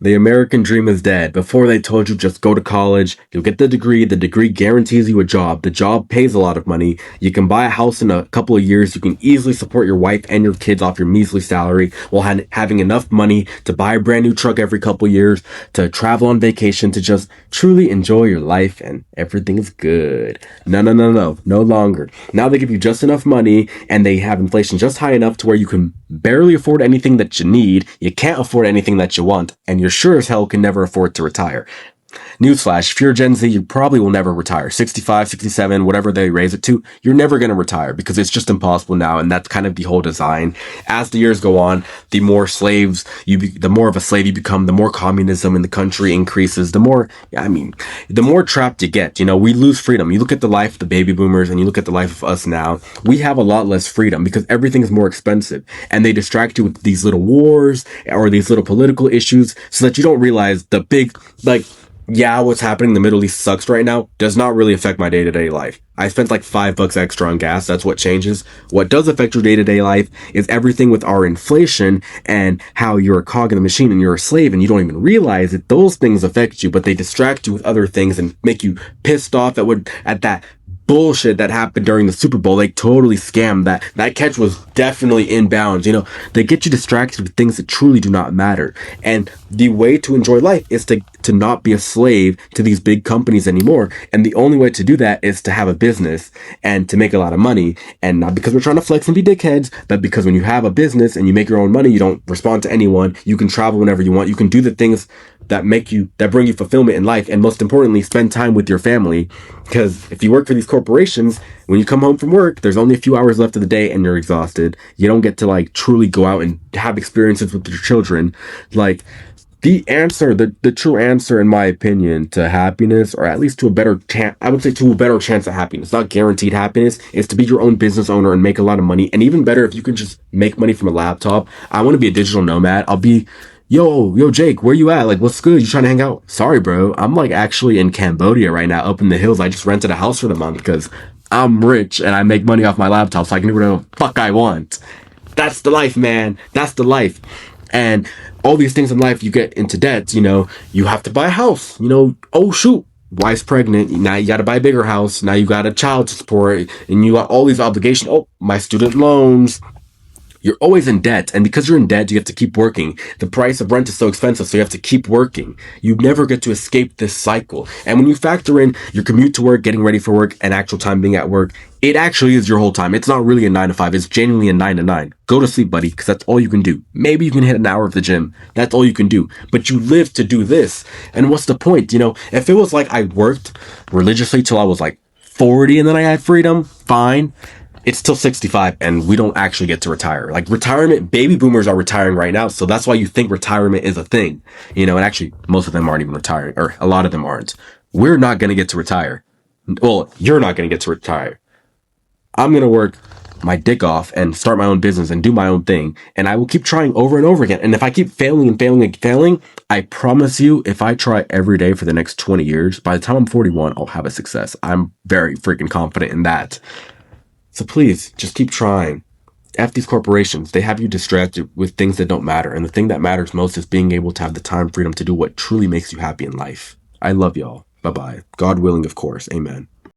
The American dream is dead. Before they told you just go to college, you'll get the degree guarantees you a job, the job pays a lot of money, you can buy a house in a couple of years, you can easily support your wife and your kids off your measly salary while having enough money to buy a brand new truck every couple of years, to travel on vacation, to just truly enjoy your life and everything is good. No longer. Now they give you just enough money and they have inflation just high enough to where you can barely afford anything that you need, you can't afford anything that you want, and you're sure as hell can never afford to retire. Newsflash, if you're Gen Z, you probably will never retire. 65, 67, whatever they raise it to, you're never going to retire because it's just impossible now. And that's kind of the whole design. As the years go on, the more slaves the more of a slave you become, the more communism in the country increases, the more trapped you get. You know, we lose freedom. You look at the life of the baby boomers and you look at the life of us now, we have a lot less freedom because everything is more expensive and they distract you with these little wars or these little political issues so that you don't realize the big, yeah, what's happening in the Middle East sucks right now does not really affect my day-to-day life. I spent like $5 extra on gas. That's what changes. What does affect your day-to-day life is everything with our inflation and how you're a cog in the machine and you're a slave and you don't even realize that those things affect you, but they distract you with other things and make you pissed off at that bullshit that happened during the Super Bowl. They totally scammed that. That catch was definitely inbounds. You know, they get you distracted with things that truly do not matter. And the way to enjoy life is to not be a slave to these big companies anymore. And the only way to do that is to have a business and to make a lot of money. And not because we're trying to flex and be dickheads, but because when you have a business and you make your own money, you don't respond to anyone. You can travel whenever you want. You can do the things that bring you fulfillment in life, and most importantly, spend time with your family. Because if you work for these corporations, when you come home from work, there's only a few hours left of the day and you're exhausted. You don't get to truly go out and have experiences with your children. The true answer, in my opinion, to happiness, or at least to a better chance, I would say to a better chance at happiness, not guaranteed happiness, is to be your own business owner and make a lot of money. And even better, if you can just make money from a laptop. I want to be a digital nomad. I'll be, yo, Jake, where you at? What's good? You trying to hang out? Sorry, bro. I'm actually in Cambodia right now, up in the hills. I just rented a house for the month because I'm rich and I make money off my laptop, so I can do whatever the fuck I want. That's the life, man. That's the life. And all these things in life, you get into debt, you have to buy a house, oh shoot, wife's pregnant, now you got to buy a bigger house, now you got a child to support, and you got all these obligations, oh, my student loans. You're always in debt, and because you're in debt, you have to keep working. The price of rent is so expensive, so you have to keep working. You never get to escape this cycle. And when you factor in your commute to work, getting ready for work, and actual time being at work, it actually is your whole time. It's not really a 9 to 5. It's genuinely a 9 to 9. Go to sleep, buddy, because that's all you can do. Maybe you can hit an hour of the gym. That's all you can do. But you live to do this. And what's the point? If it was I worked religiously till I was 40 and then I had freedom, fine. It's still 65 and we don't actually get to retire. Retirement, baby boomers are retiring right now. So that's why you think retirement is a thing, and actually most of them aren't even retiring, or a lot of them aren't. We're not going to get to retire. Well, you're not going to get to retire. I'm going to work my dick off and start my own business and do my own thing. And I will keep trying over and over again. And if I keep failing, I promise you, if I try every day for the next 20 years, by the time I'm 41, I'll have a success. I'm very freaking confident in that. So please, just keep trying. F these corporations. They have you distracted with things that don't matter. And the thing that matters most is being able to have the time freedom to do what truly makes you happy in life. I love y'all. Bye-bye. God willing, of course. Amen.